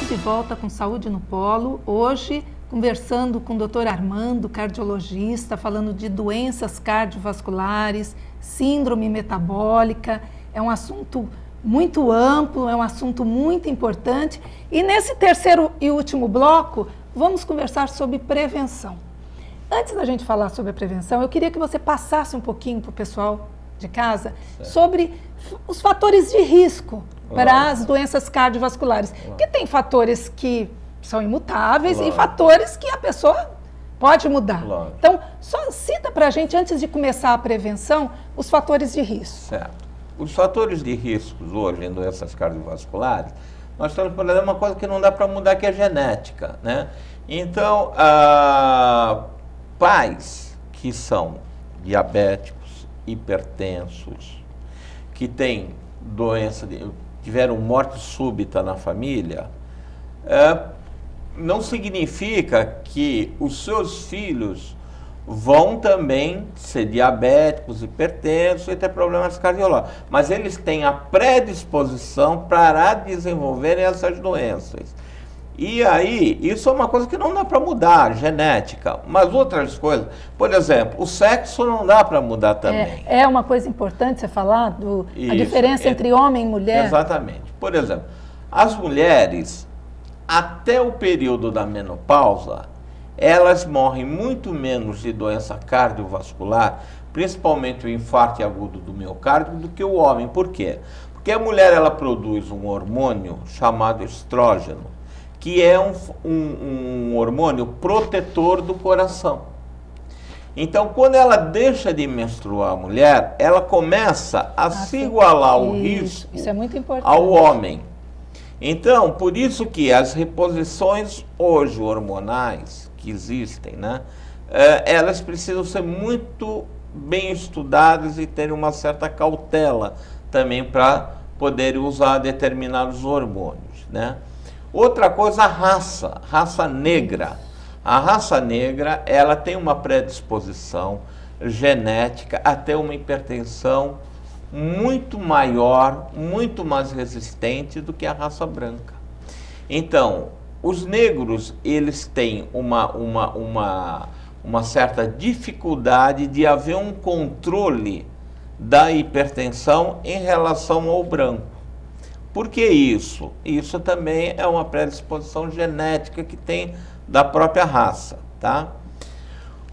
de volta com Saúde no Polo, hoje conversando com o Dr. Armando, cardiologista, falando de doenças cardiovasculares, síndrome metabólica. É um assunto muito amplo, é um assunto muito importante. E nesse terceiro e último bloco, vamos conversar sobre prevenção. Antes da gente falar sobre a prevenção, eu queria que você passasse um pouquinho para o pessoal de casa sobre os fatores de risco para as doenças cardiovasculares. Porque tem fatores que são imutáveis e fatores que a pessoa pode mudar. Então, só cita para a gente, antes de começar a prevenção, os fatores de risco. Certo. Os fatores de risco hoje em doenças cardiovasculares, nós temos, por exemplo, uma coisa que não dá para mudar, que é a genética, né? Então, pais que são diabéticos, hipertensos, que têm doença, tiveram morte súbita na família, não significa que os seus filhos vão também ser diabéticos, hipertensos e ter problemas cardiológicos. Mas eles têm a predisposição para desenvolverem essas doenças. E aí, isso é uma coisa que não dá para mudar, genética. Mas outras coisas, por exemplo, o sexo não dá para mudar também. É uma coisa importante você falar, a diferença entre homem e mulher. Exatamente. Por exemplo, as mulheres, até o período da menopausa, elas morrem muito menos de doença cardiovascular, principalmente o infarto agudo do miocárdio, do que o homem. Por quê? Porque a mulher, ela produz um hormônio chamado estrógeno, que é um hormônio protetor do coração. Então, quando ela deixa de menstruar a mulher, ela começa a se igualar ao risco isso é muito importante. Ao homem. Então, por isso que as reposições hoje hormonais que existem, né, elas precisam ser muito bem estudadas e ter uma certa cautela também para poderem usar determinados hormônios, né? Outra coisa, a raça negra. A raça negra, ela tem uma predisposição genética a ter uma hipertensão muito maior, muito mais resistente do que a raça branca. Então, os negros, eles têm uma certa dificuldade de haver um controle da hipertensão em relação ao branco. Por que isso? Isso também é uma predisposição genética que tem da própria raça, tá?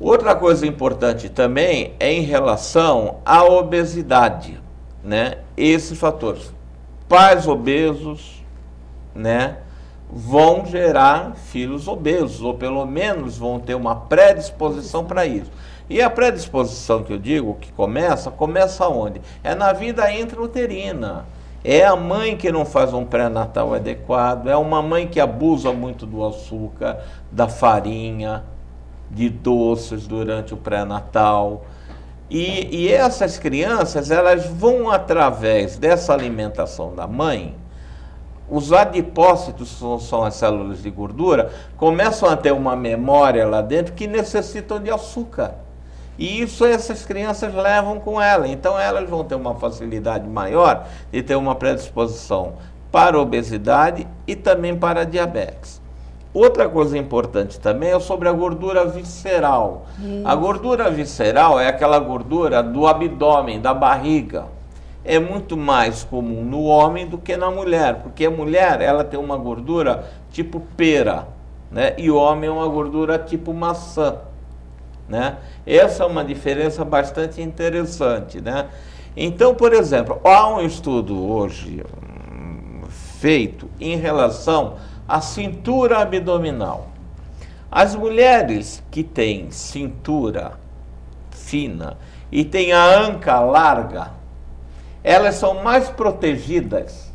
Outra coisa importante também é em relação à obesidade, né? Esses fatores, pais obesos, né, vão gerar filhos obesos, ou pelo menos vão ter uma predisposição para isso. E a predisposição que eu digo, que começa onde? É na vida intrauterina. É a mãe que não faz um pré-natal adequado, é uma mãe que abusa muito do açúcar, da farinha, de doces durante o pré-natal. E essas crianças, elas vão, através dessa alimentação da mãe, os adipócitos, que são as células de gordura, começam a ter uma memória lá dentro que necessitam de açúcar. E isso essas crianças levam com ela. Então elas vão ter uma facilidade maior de ter uma predisposição para a obesidade e também para a diabetes. Outra coisa importante também é sobre a gordura visceral. A gordura visceral é aquela gordura do abdômen, da barriga. É muito mais comum no homem do que na mulher, porque a mulher, ela tem uma gordura tipo pera, né? E o homem é uma gordura tipo maçã, né? Essa é uma diferença bastante interessante, né? Então, por exemplo, há um estudo hoje feito em relação à cintura abdominal. As mulheres que têm cintura fina e têm a anca larga, elas são mais protegidas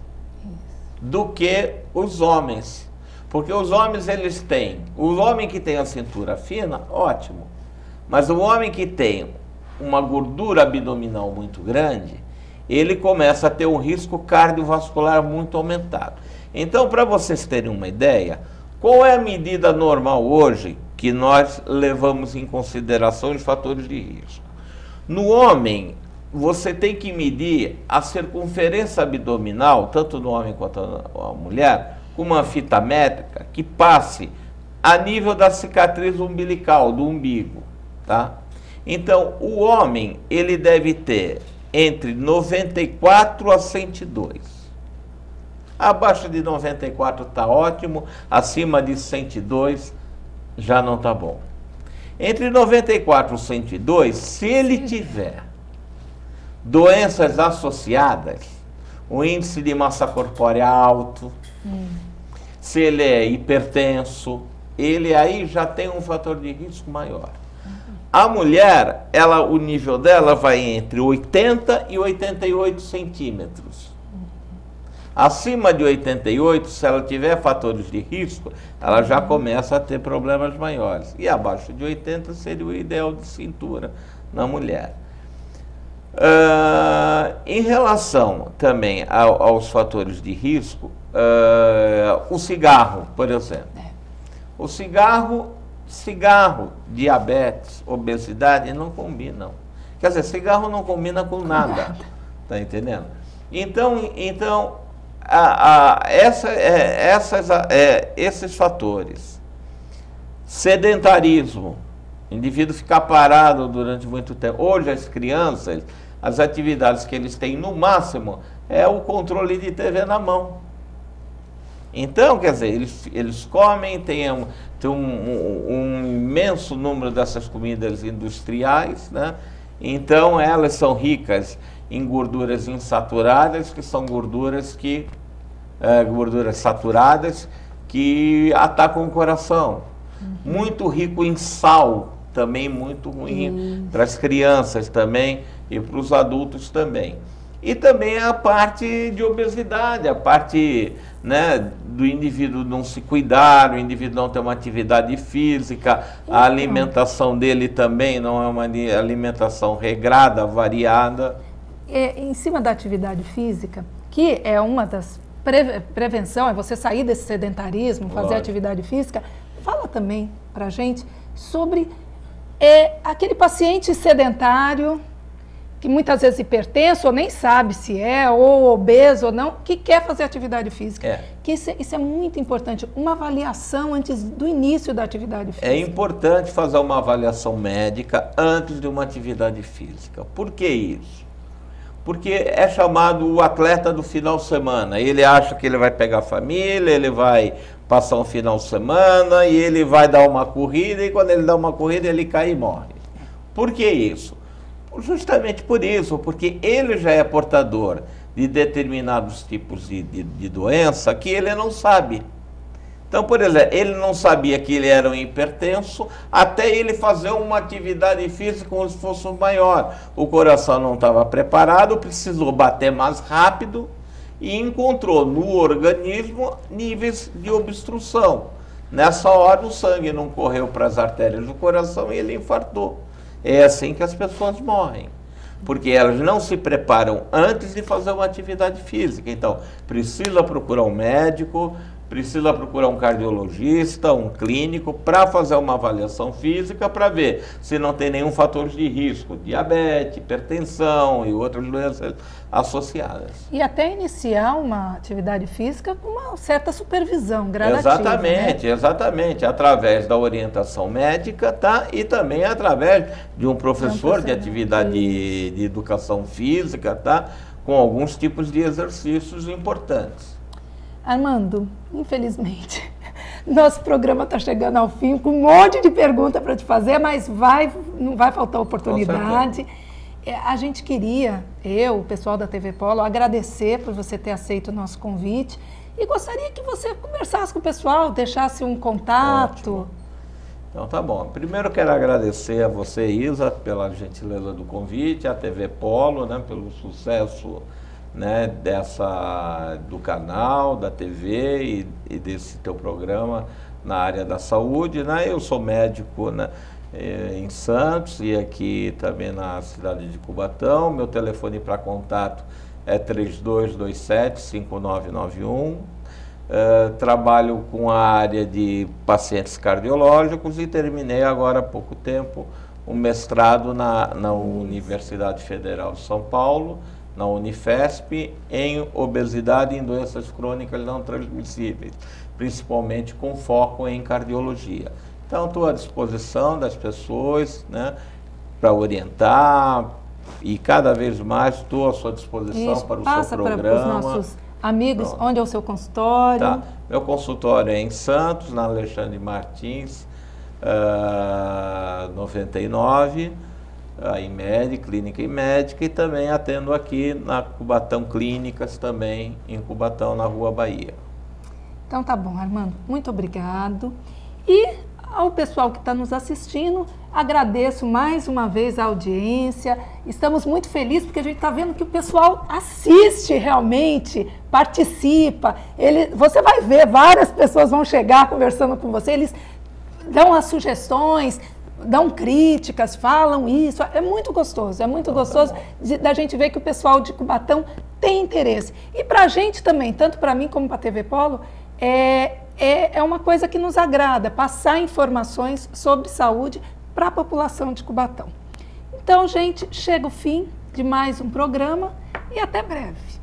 do que os homens. Porque os homens, eles têm... O homem que tem a cintura fina, ótimo. Mas o homem que tem uma gordura abdominal muito grande, ele começa a ter um risco cardiovascular muito aumentado. Então, para vocês terem uma ideia, qual é a medida normal hoje que nós levamos em consideração os fatores de risco? No homem, você tem que medir a circunferência abdominal, tanto no homem quanto na mulher, com uma fita métrica que passe a nível da cicatriz umbilical, do umbigo, tá? Então, o homem, ele deve ter entre 94 a 102. Abaixo de 94 está ótimo, acima de 102 já não está bom. Entre 94 e 102, se ele tiver doenças associadas, o índice de massa corpórea alto, se ele é hipertenso, ele aí já tem um fator de risco maior. A mulher, o nível dela vai entre 80 e 88 centímetros. Acima de 88, se ela tiver fatores de risco, ela já começa a ter problemas maiores. E abaixo de 80 seria o ideal de cintura na mulher. Em relação também aos fatores de risco, o cigarro, por exemplo. O cigarro, diabetes, obesidade não combinam. Quer dizer, cigarro não combina com nada. Tá entendendo? Então esses fatores, sedentarismo, indivíduo ficar parado durante muito tempo. Hoje as crianças, as atividades que eles têm no máximo é o controle de TV na mão. Então, quer dizer, eles comem, tem um imenso número dessas comidas industriais, né? Então elas são ricas em gorduras insaturadas, que são gorduras saturadas que atacam o coração. Muito rico em sal, também muito ruim para as crianças também e para os adultos também. E também a parte de obesidade, a parte, né, do indivíduo não se cuidar, o indivíduo não ter uma atividade física, a alimentação dele também não é uma alimentação regrada, variada. Em cima da atividade física, que é uma das prevenção, é você sair desse sedentarismo, fazer atividade física, fala também para a gente sobre aquele paciente sedentário, que muitas vezes hipertenso, ou nem sabe se ou obeso ou não, que quer fazer atividade física. Que isso é muito importante, uma avaliação antes do início da atividade física. É importante fazer uma avaliação médica antes de uma atividade física. Por que isso? Porque é chamado o atleta do final de semana. Ele acha que ele vai pegar a família, ele vai passar um final de semana e ele vai dar uma corrida, e quando ele dá uma corrida ele cai e morre. Por que isso? Justamente por isso, porque ele já é portador de determinados tipos de doença que ele não sabe. Então, por exemplo, ele não sabia que ele era um hipertenso até ele fazer uma atividade física como se fosse um maior. O coração não estava preparado, precisou bater mais rápido e encontrou no organismo níveis de obstrução. Nessa hora o sangue não correu para as artérias do coração e ele infartou. É assim que as pessoas morrem, porque elas não se preparam antes de fazer uma atividade física. Então, precisa procurar um médico, precisa procurar um cardiologista, um clínico, para fazer uma avaliação física, para ver se não tem nenhum fator de risco, diabetes, hipertensão e outras doenças associadas. E até iniciar uma atividade física com uma certa supervisão gradativa. Exatamente, né? Exatamente, através da orientação médica, tá? E também através de um professor de atividade de educação física, tá? Com alguns tipos de exercícios importantes. Armando, infelizmente, nosso programa está chegando ao fim, com um monte de perguntas para te fazer, mas não vai faltar oportunidade. A gente queria, o pessoal da TV Polo, agradecer por você ter aceito o nosso convite e gostaria que você conversasse com o pessoal, deixasse um contato. Ótimo. Então tá bom. Primeiro quero agradecer a você, Isa, pela gentileza do convite, a TV Polo, né, pelo sucesso, né, do canal, da TV e desse teu programa na área da saúde, né? Eu sou médico, né, em Santos e aqui também na cidade de Cubatão. Meu telefone para contato é 3227-5991. Trabalho com a área de pacientes cardiológicos e terminei agora há pouco tempo um mestrado na Universidade Federal de São Paulo, na Unifesp em obesidade e em doenças crônicas não transmissíveis, principalmente com foco em cardiologia. Então, estou à disposição das pessoas, né, para orientar, e cada vez mais estou à sua disposição para o seu programa. Para os nossos amigos. Pronto. Onde é o seu consultório? Tá. Meu consultório é em Santos, na Alexandre Martins, 99, a IMED, Clínica e Médica, e também atendo aqui na Cubatão Clínicas, também em Cubatão, na Rua Bahia. Então tá bom, Armando, muito obrigado. E ao pessoal que está nos assistindo, agradeço mais uma vez a audiência. Estamos muito felizes porque a gente está vendo que o pessoal assiste realmente, participa. Você vai ver, várias pessoas vão chegar conversando com você, eles dão as sugestões, dão críticas, falam isso. É muito gostoso da gente ver que o pessoal de Cubatão tem interesse. E para a gente também, tanto para mim como para a TV Polo, é uma coisa que nos agrada, passar informações sobre saúde para a população de Cubatão. Então, gente, chega o fim de mais um programa e até breve.